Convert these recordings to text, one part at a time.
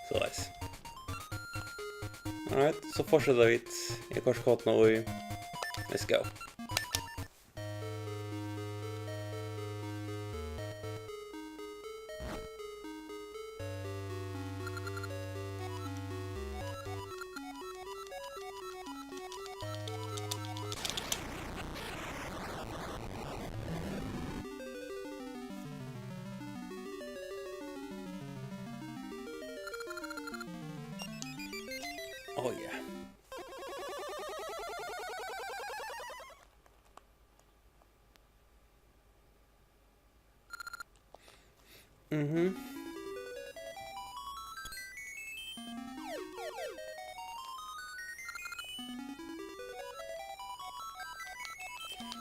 Såleis. Alright, så fortsätter vi i korskotten och let's go. Oh yeah.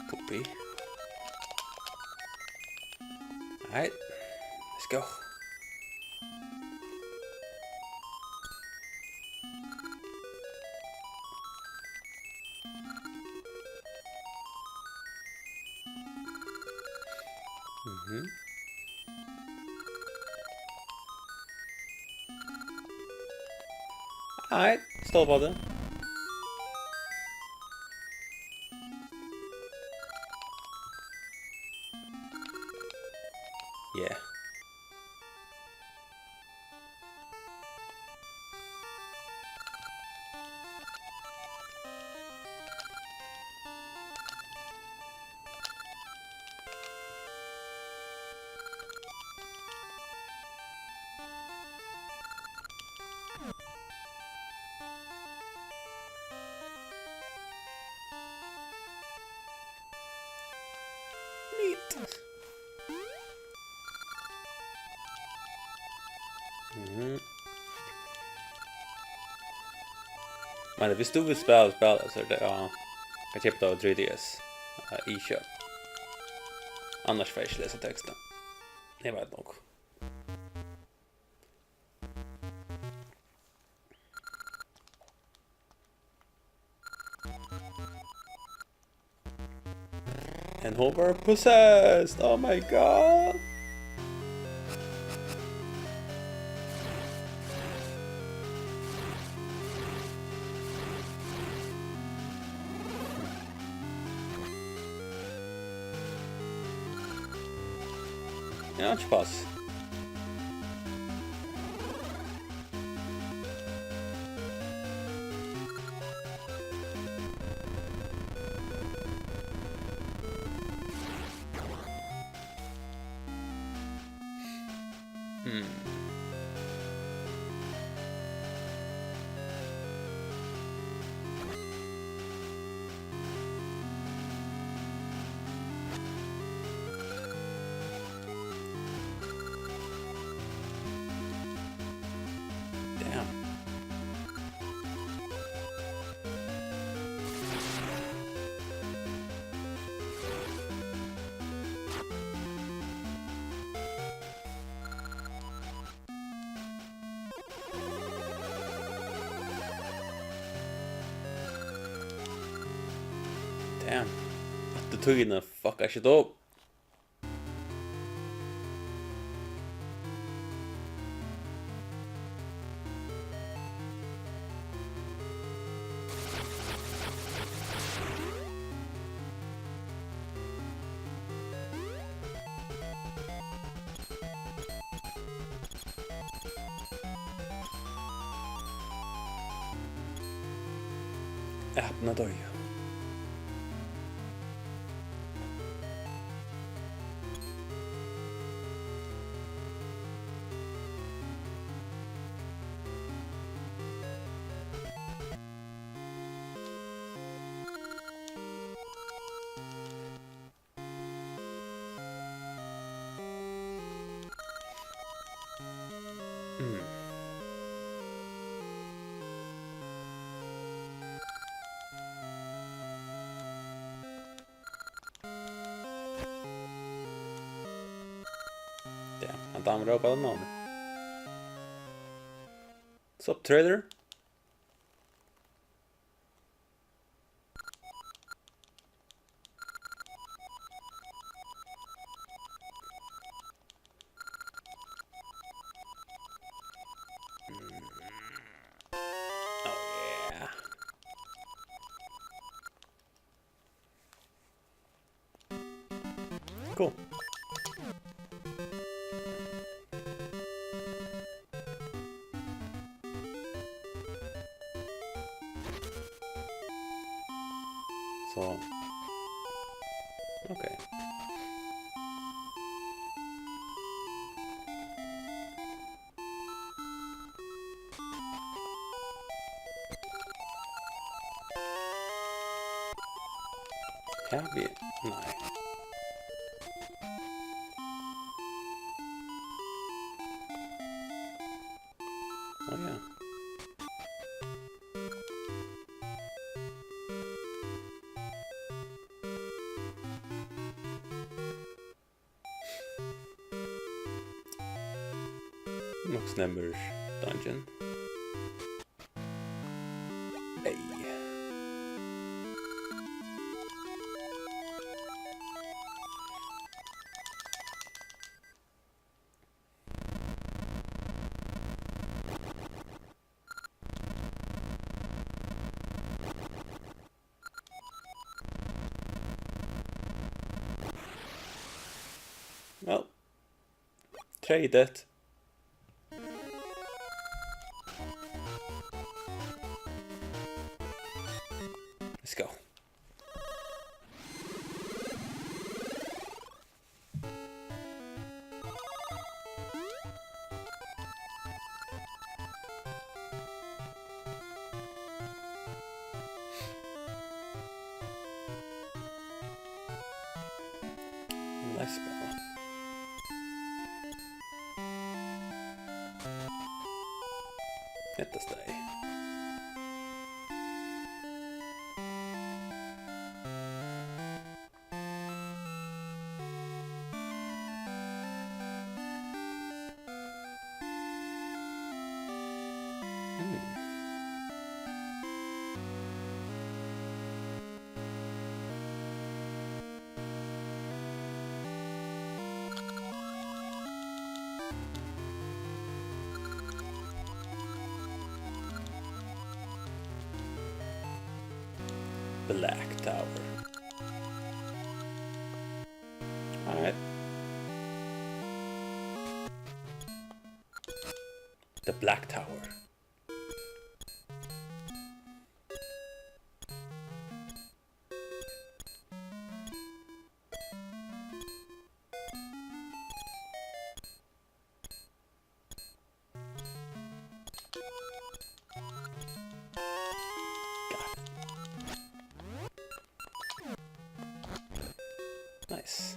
Poopy. Alright, let's go. Alright, stå på det. Yeah. Neat. Men hvis du vil spille så det jag köpte av 3DS i köp. Annars får jag inte läsa texten. Det vet nog. And Homer possessed! Oh my god! Ja, inte pass. Damn. Damn. Att det tog in en fucka shit upp. Öppna dörren. Damn, han damer upp alla namn. Sup, trader? Cool. Så. Okej. Här vi... Nej. Oh ja. Mox Numbers Dungeon. Hey. Well, trade it. Let's go. Nice spell. Let us die. Black Tower. Alright. The Black Tower. Nice.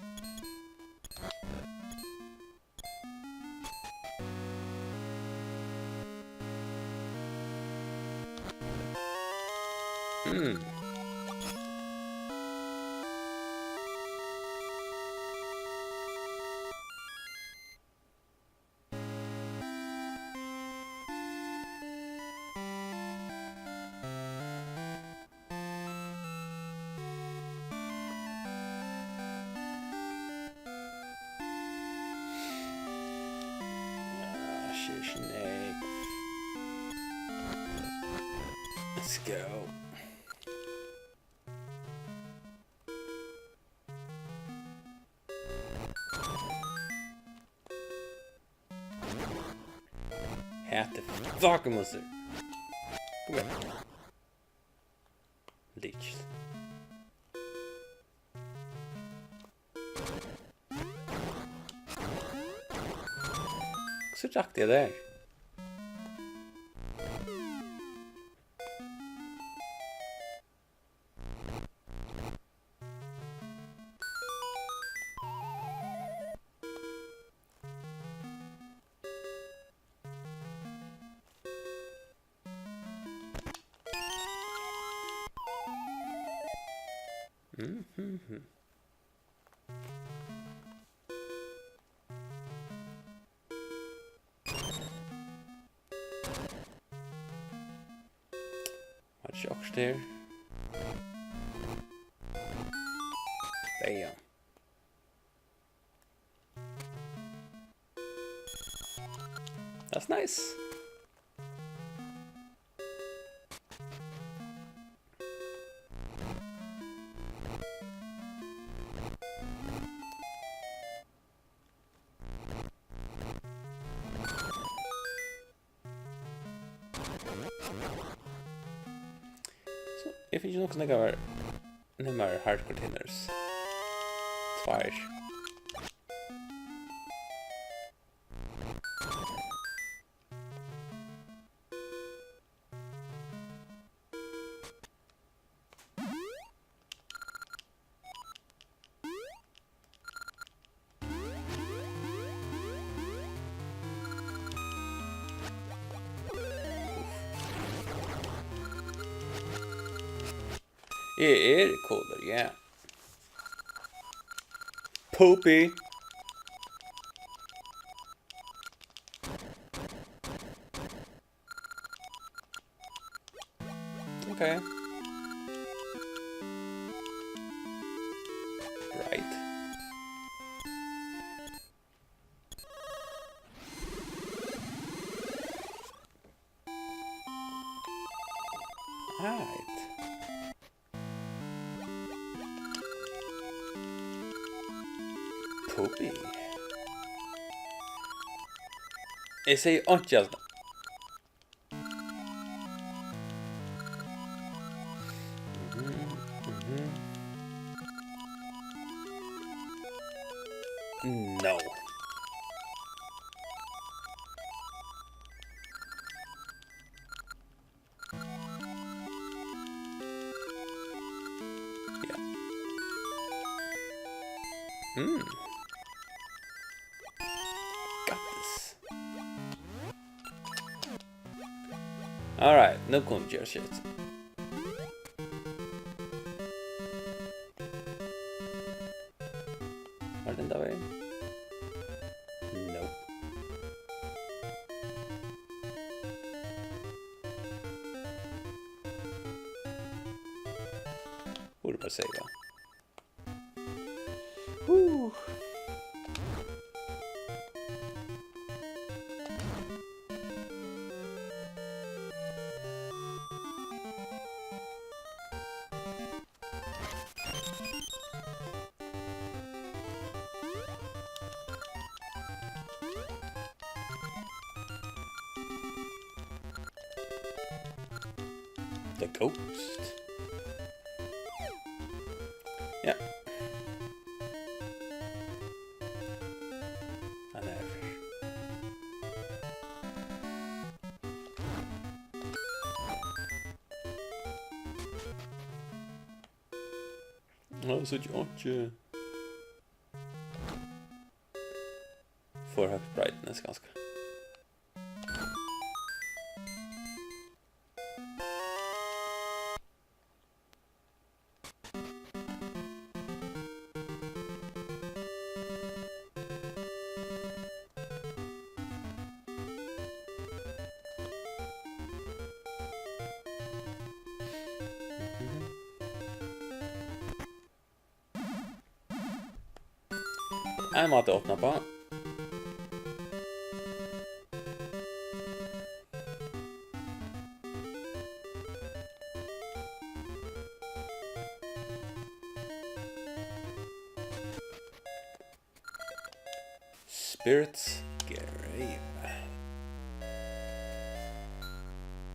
Snake. Let's go. Have to fucking with it. Kom igen. Leech. Så drack det där. Wat shocks there. Bam. That's nice. Så jeg finner ikke noe som var nemmere hardcore tinners. Tvær. Jeg koder, ja. Poopy. Okay. Right. Right. Poopy. Jeg sier ikke alt. No. Yeah. Got this. Alright, nu kommer vi göra shit. Var den där vägen? Nope. Borde bara säga. The ghost. Yeah. I know. Oh, så George. Får högt brightness ganska. En måte å åpne på. Spirits Grave.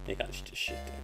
Jeg kan ikke shit det.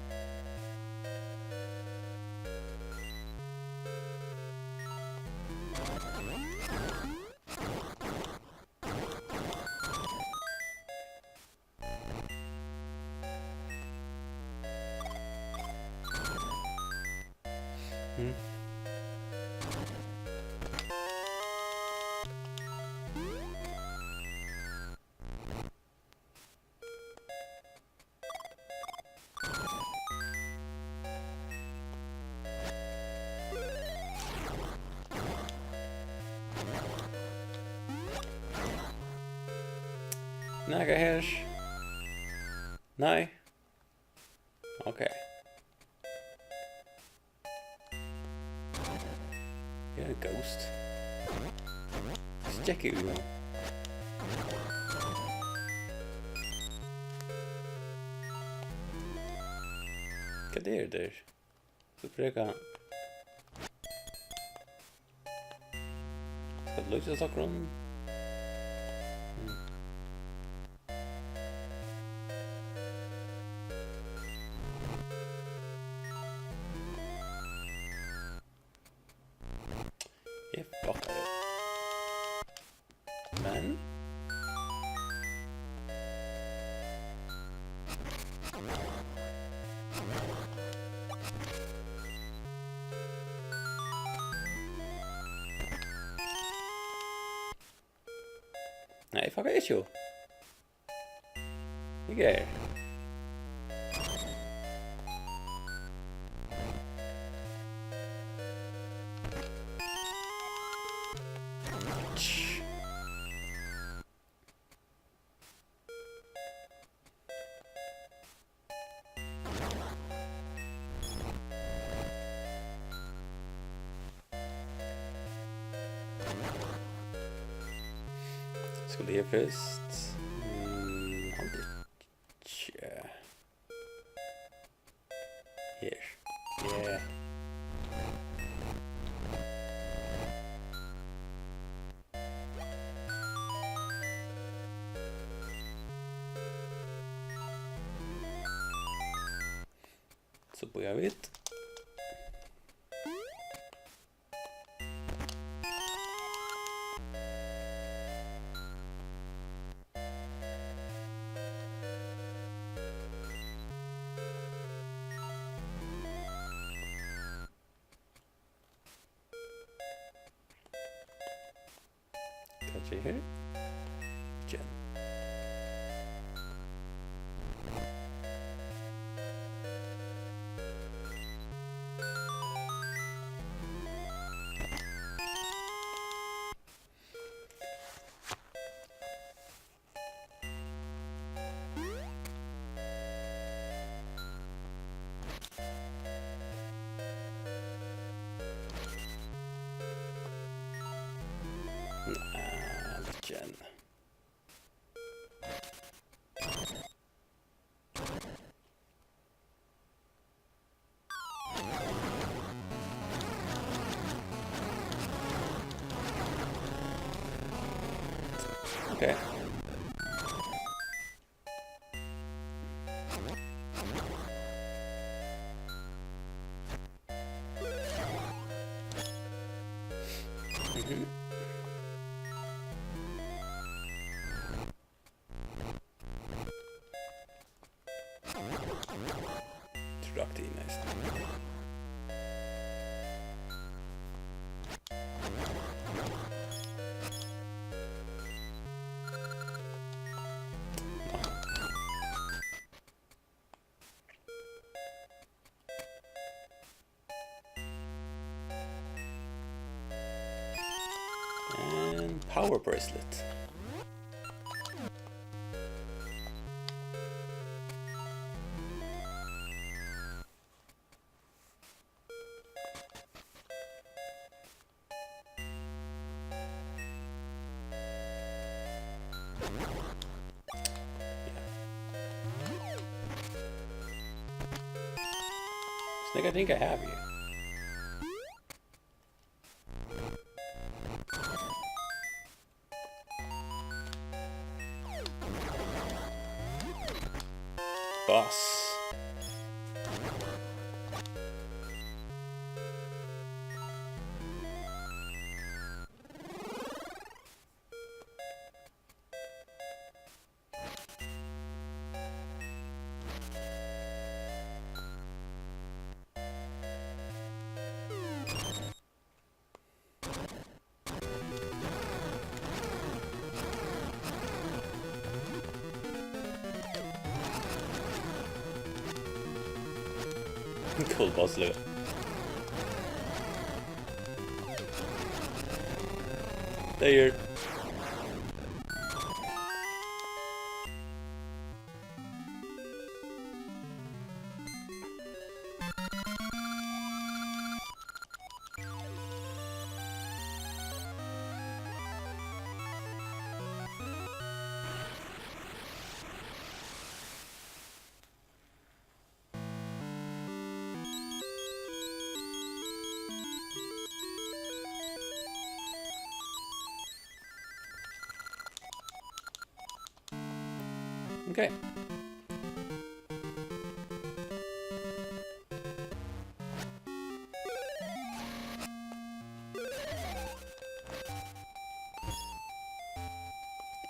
Naga hash. Nej. Okej. You're a ghost. Let's check it out. Vad är det där? Så försöka... Ska det lyckas saker om? Nei, fucka ikke jo. Det er gøy. Skulle jeg først? Aldri ikke. Her. Yeah. Så bor jeg vidt. Touch it here. Jen. Jen. Okay. Traktig nesten. And power bracelet. Snake, I think I have you. Boss. Cool boss loot. There. Okay.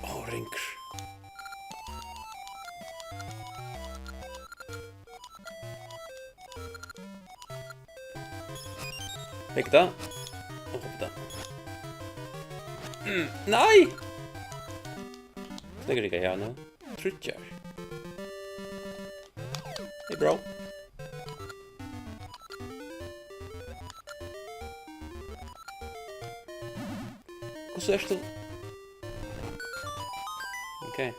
Oh, rinker. Fikk det. Og hopp det. Nei! Ligger ikke her nå. Trutcher. Hey bro. Hvordan er det? Okay.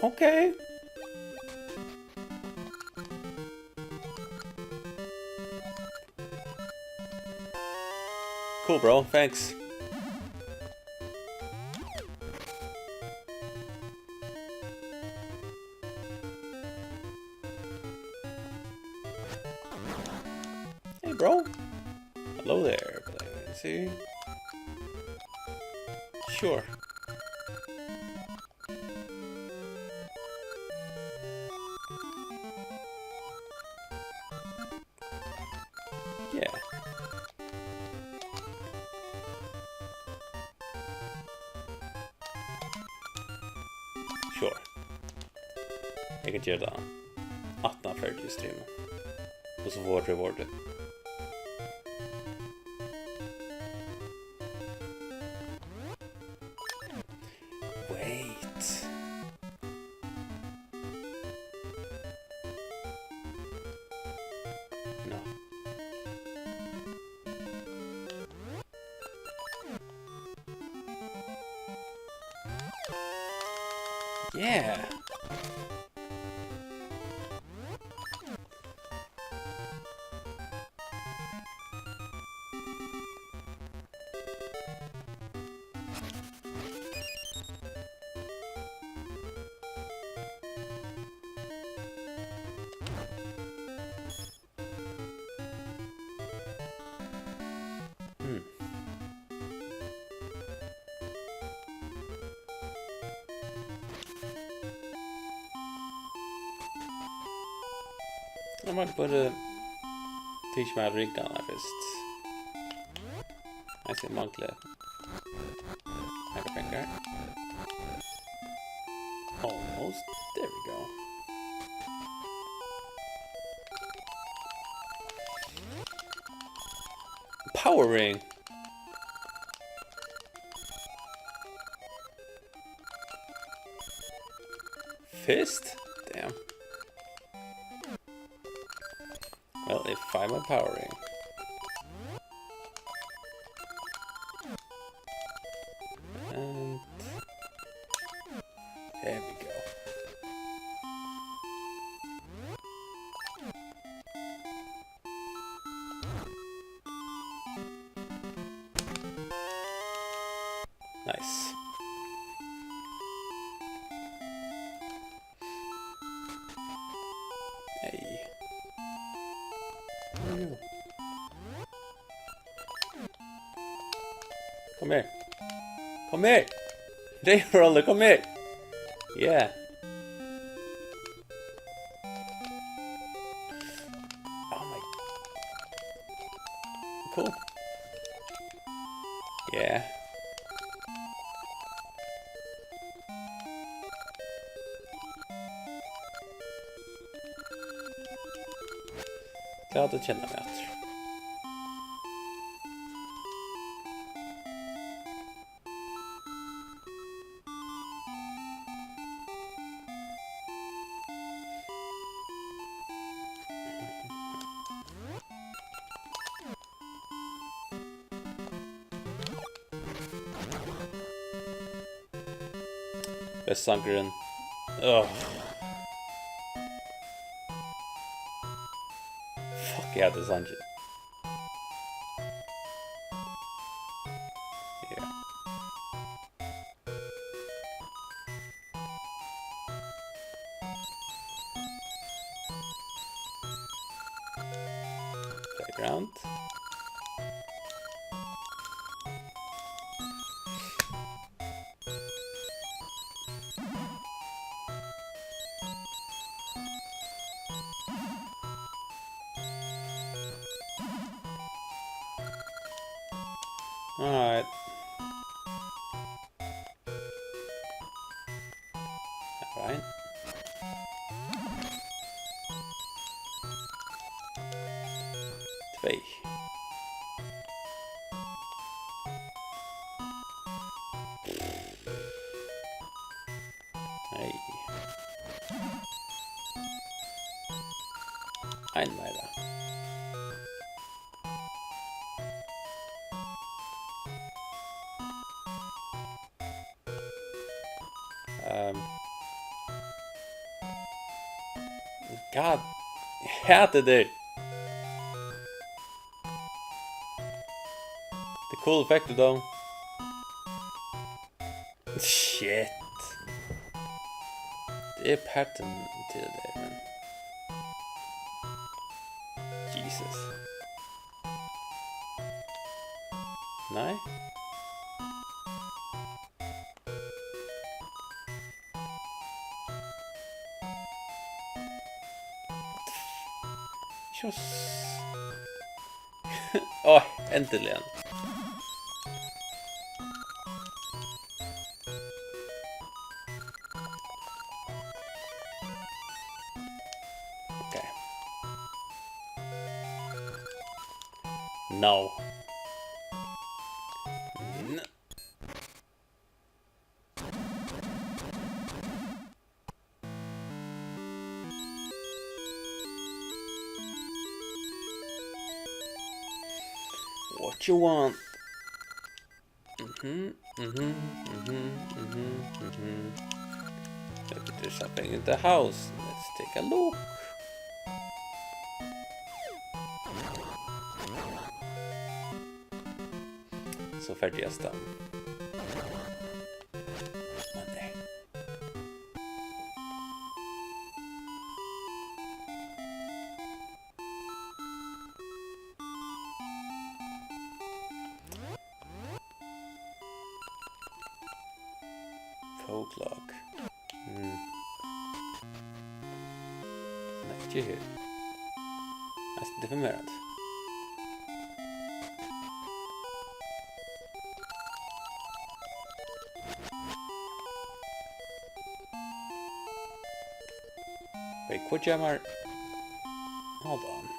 Okay. Cool, bro. Thanks. Hey, bro. Hello there. Let's see. Sure. Yeah. Sure. Jeg kan gjøre det 18:40 i streamen. Og så får rewardet. Wait. No. Yeah. Jeg måtte bare teach meg riggene først. Jeg skal mangle finger. Almost. There we go. Power ring. Fist? Damn. Well, if I'm empowering. And there we go. Nice. Hey. Where are you? Come here. Come here. Day roller, come here. Yeah. Oh my. Cool. Yeah. Glad å kjenne meg etter. Best sankeren. Ugh. Fuck yeah, this dungeon. Yeah. Playground. Alright. Alright. 2. Nej. Einmal. God, jag hatar det. Det är cool effekt då. Shit. Det är pattern till det, men... Jesus. Nej. Just... Åh, äntligen. Okej. No. What you want? Maybe there's something in the house. Let's take a look. Så färdigas den. Men nej. Folklog. Nej, inte här. Alltså, det är förmörad. Wait, quit jammer. Hold on.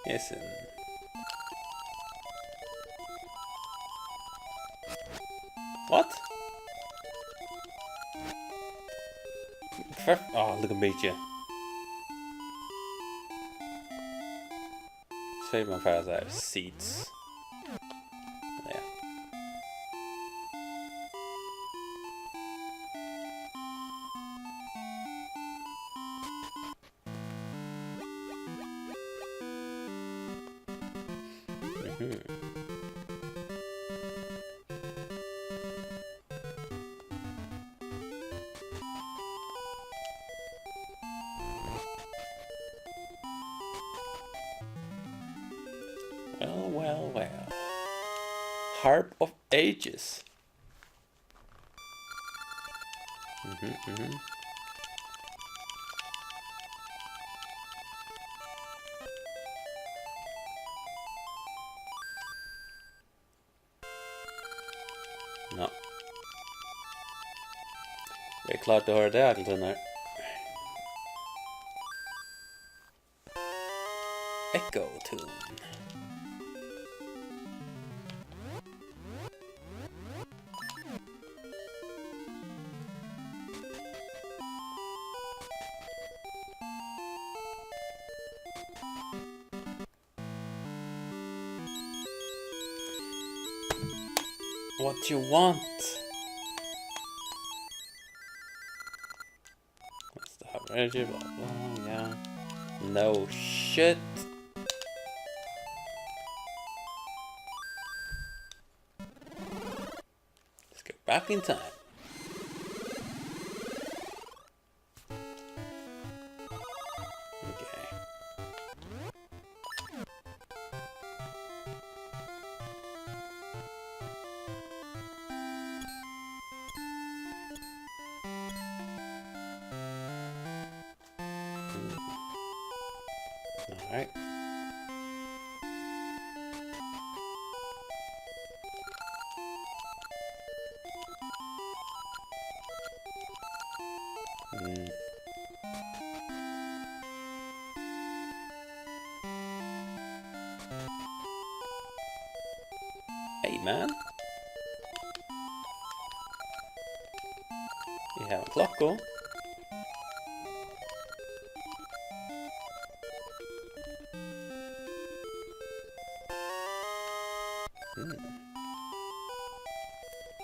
Yes. What? Oh, look at me, you. Så man får så här seats. Ja. Well. Harp of Ages. No. Det är klart du hör det, Alton. Echo Tune. What you want? What's the hub energy? Blah blah. Yeah. No shit. Let's go back in time. Okay. All right. Mm. Hey man. You have a clock go.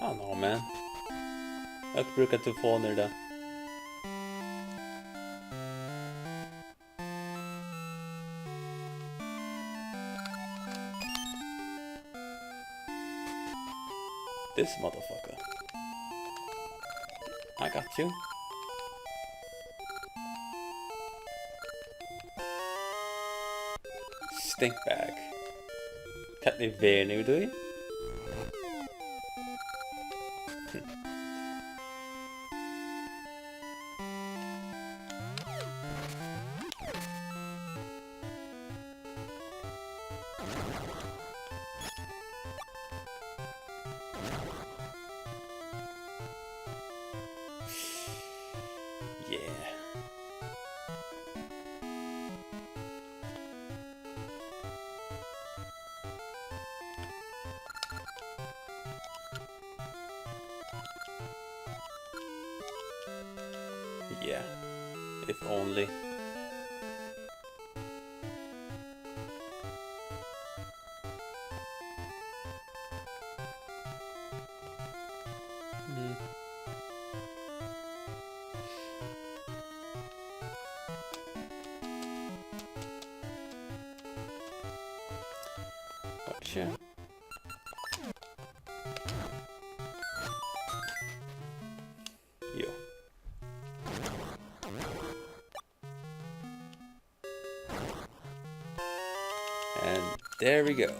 I don't know man. Jag brukar telefoner där. This motherfucker. I got you. Stinkbag. Kan ni weer nu doen? Yeah. Yeah. If only. Gotcha. Yo. And there we go.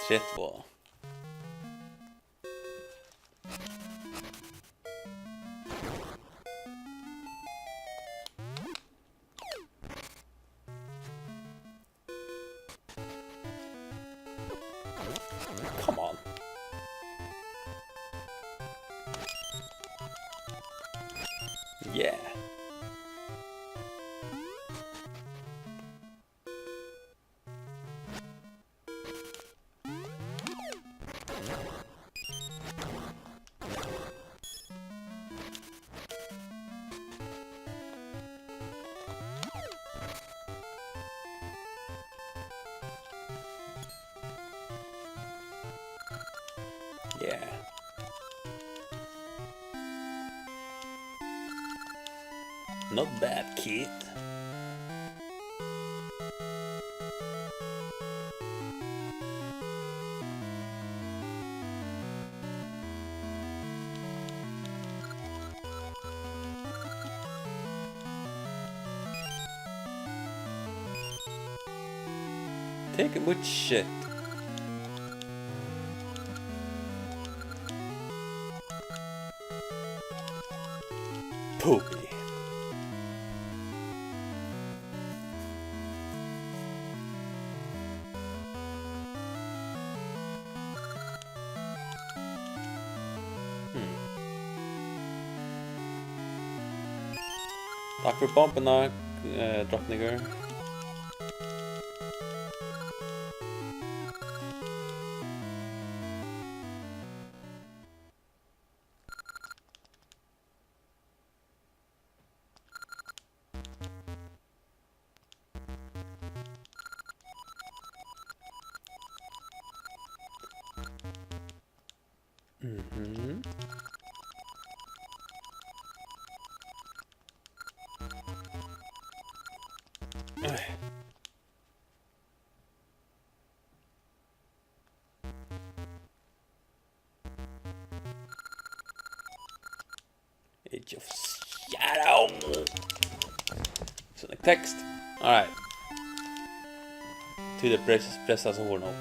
Shit wall. Come on. Yeah. Yeah. Not bad, kid. Take it with shit. Poopy. Tack för bomberna, drottningar. Mhm. Age of Shadow. Sonic text. Alright. Tydligt pressas orden upp.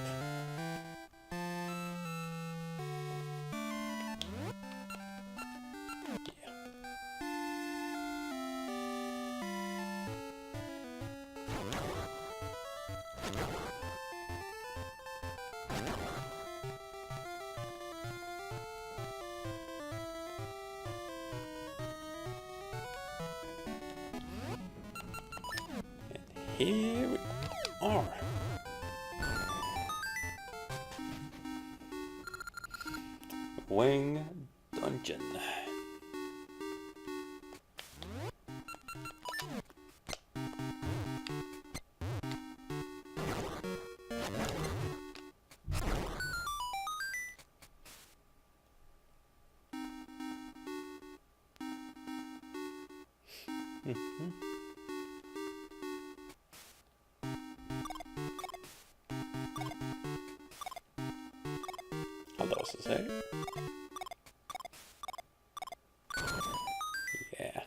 Here we are. Wing Dungeon. Hade oss att säga. Yeah.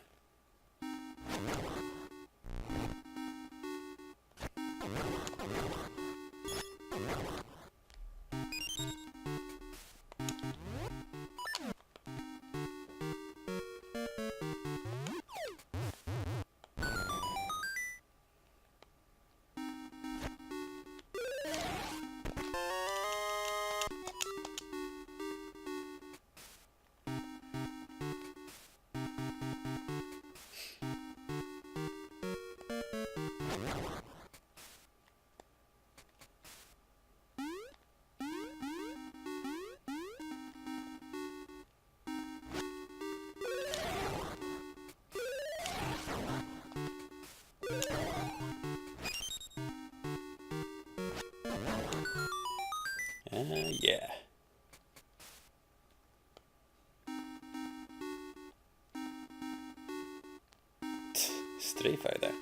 Yeah. Street Fighter.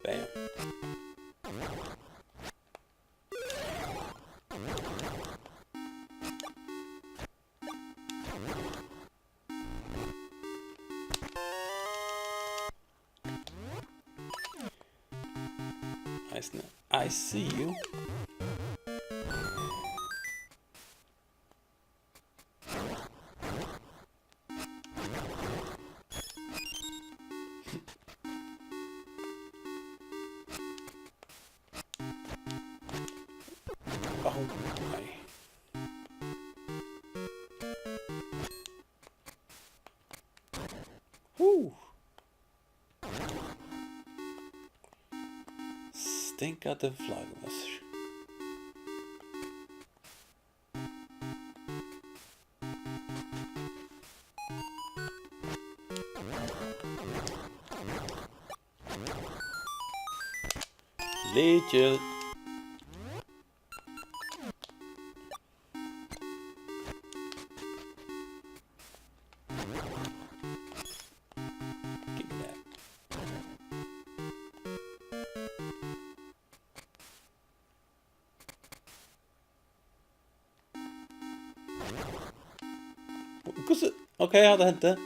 Bam. I see you. Oh my. Woo. Stink out the flagmus. Legit. Give me that. Okej, ja, det hände.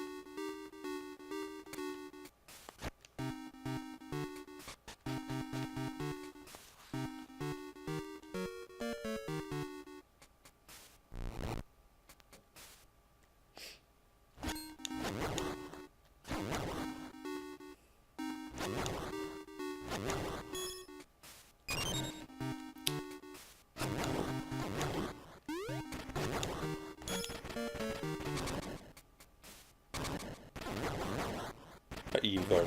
Igor.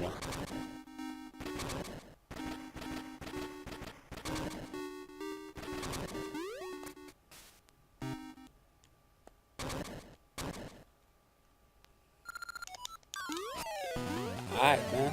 Alright, man.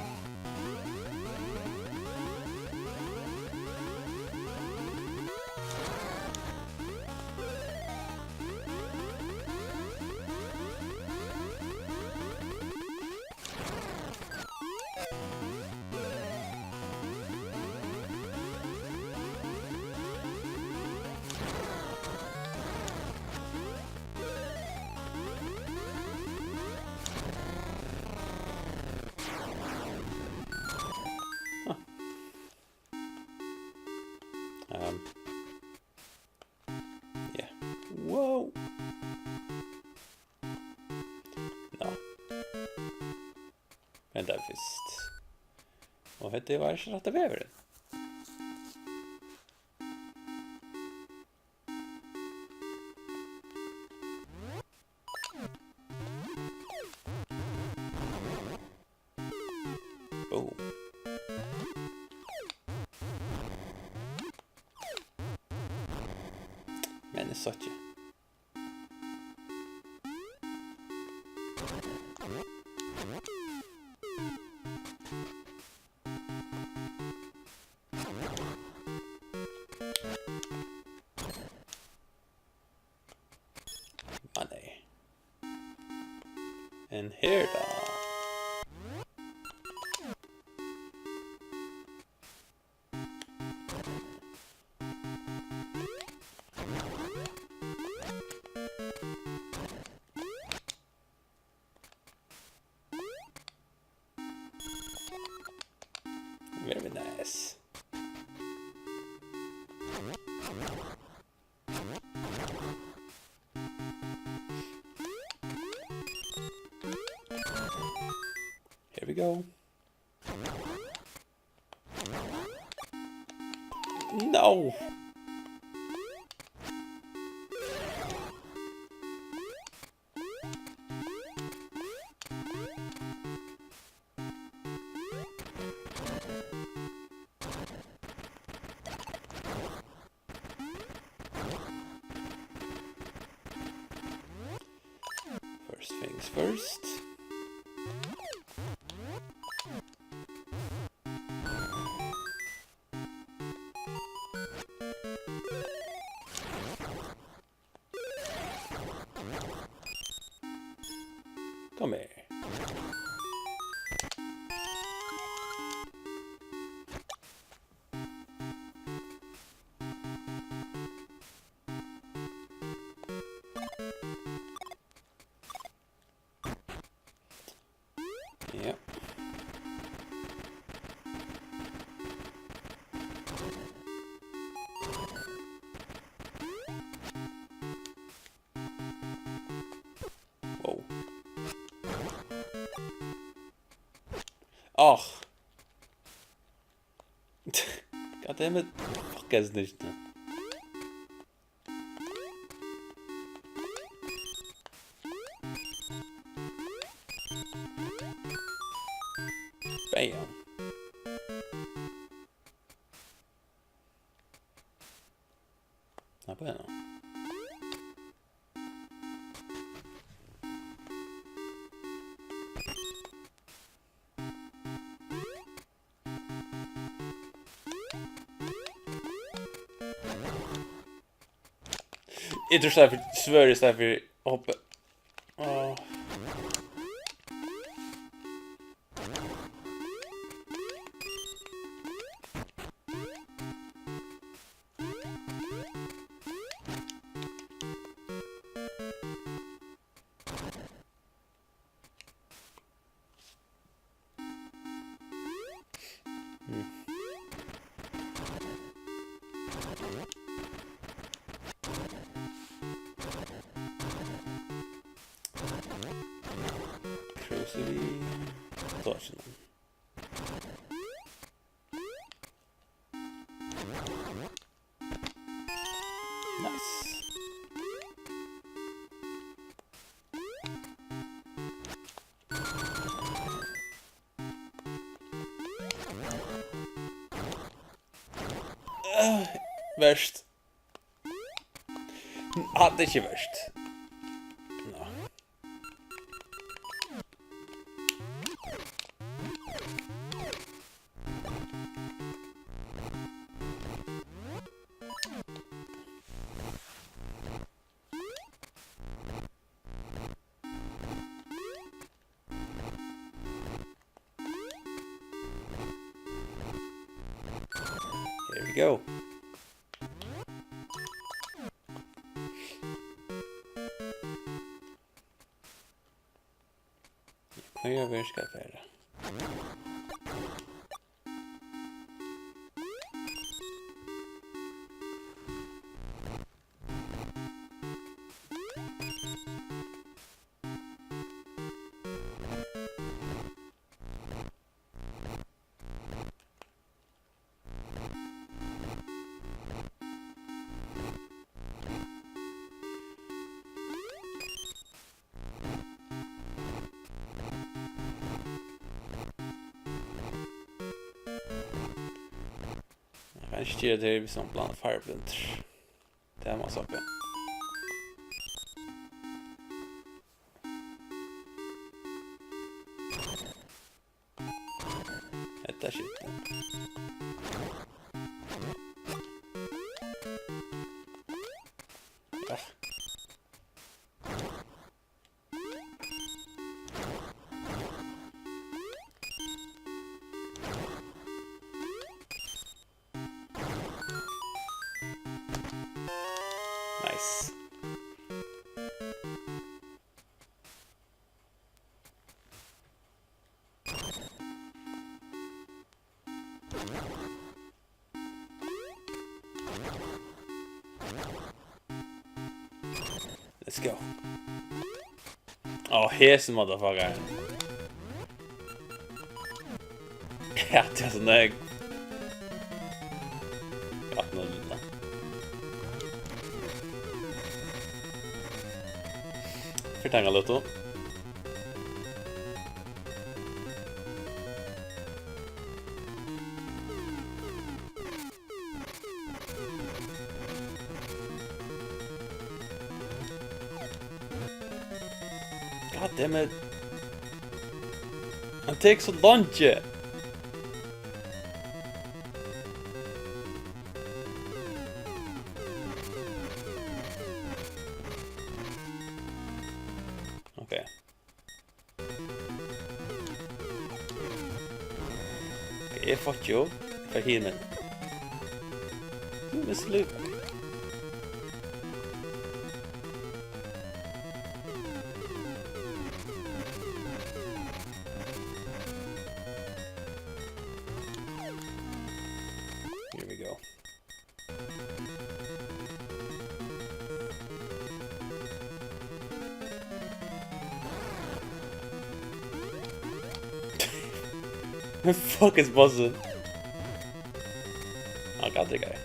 Vänta visst. Och vet du vad jag ska över det? Oh. Men det sa inte. Money. And here då. Very nice. Here we go. No! First things first. Kom här. Ja. Wow. Ach. God damn it. Fuck es nicht, ne? Bam. Ah, bueno. Jag tror såhär för svör istället för hoppa. Åh. Crucifix. Точно. Nice. Värst. Ah, det är inte värst. No. Here we go. Nu gör vi skapare. Kanskje det er vi som blander fireblunter. Det er masse oppi. Dette er shit. Ja. Nice. Let's go. Oh, here's the motherfucker. Ja, det er sånn jeg... Ja, nå litt da. Fortenger litt da. God damn it. Han tar så langt. Okay. Jeg får ikke jo. Jeg får hive min. Du mislykker. Here we go. The fuck is buzzing? Oh god, the guy.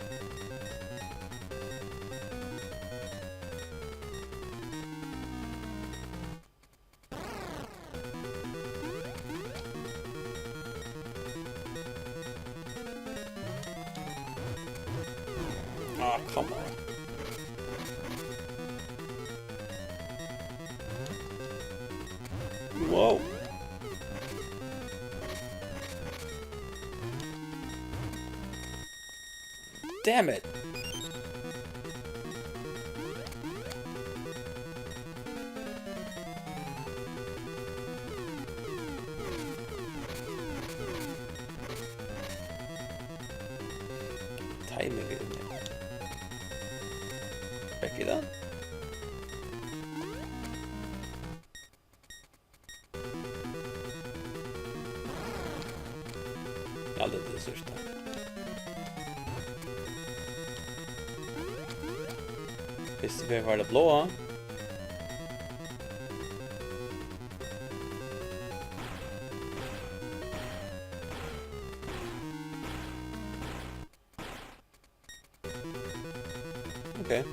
Oh, come on. Whoa. Damn it. Timing it in there. Becky then. Ja, det är det största. Visst vi var det blåa. Okej.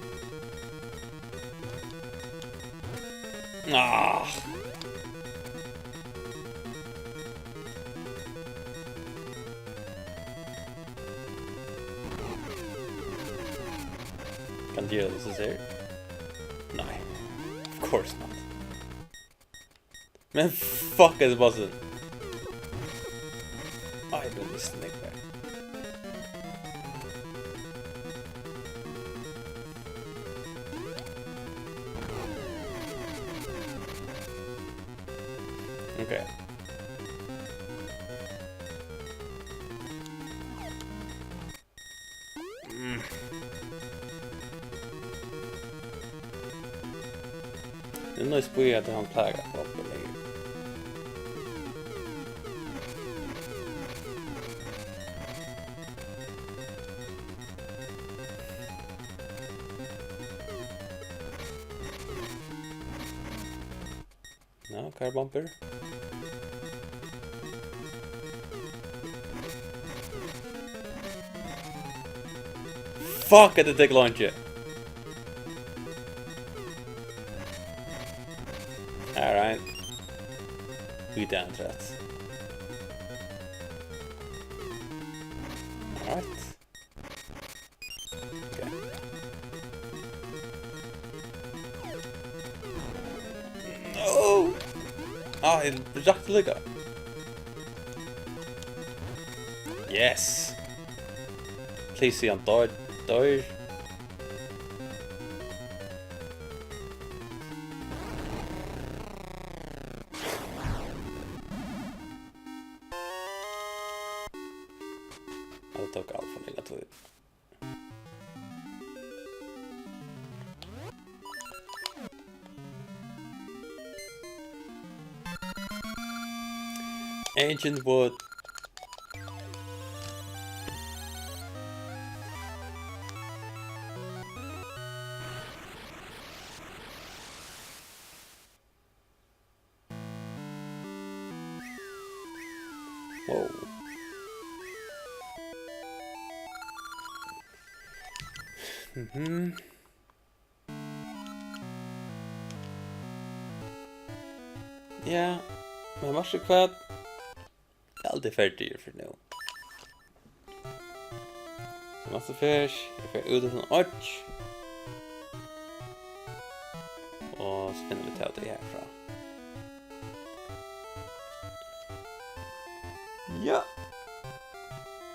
Ah. Kan du göra det så ser? Nej. Of course not. Men fuck is buzzing. I been listening back. Okay. Det är nog spöjat att han plagar på uppe längre. No, car bumper. Fuck at the dick launcher. Alright. We down rats. Alright. jeg rakk det lykka. Yes! Please see han dør. Det tok alt for lenge tid. Ancient Wood. Whoa. Ja, men varsågod. Alltid färdig för nu. Så massa fisk. Jag får ut en orch. Och spinner vi till det härifrån. Ja.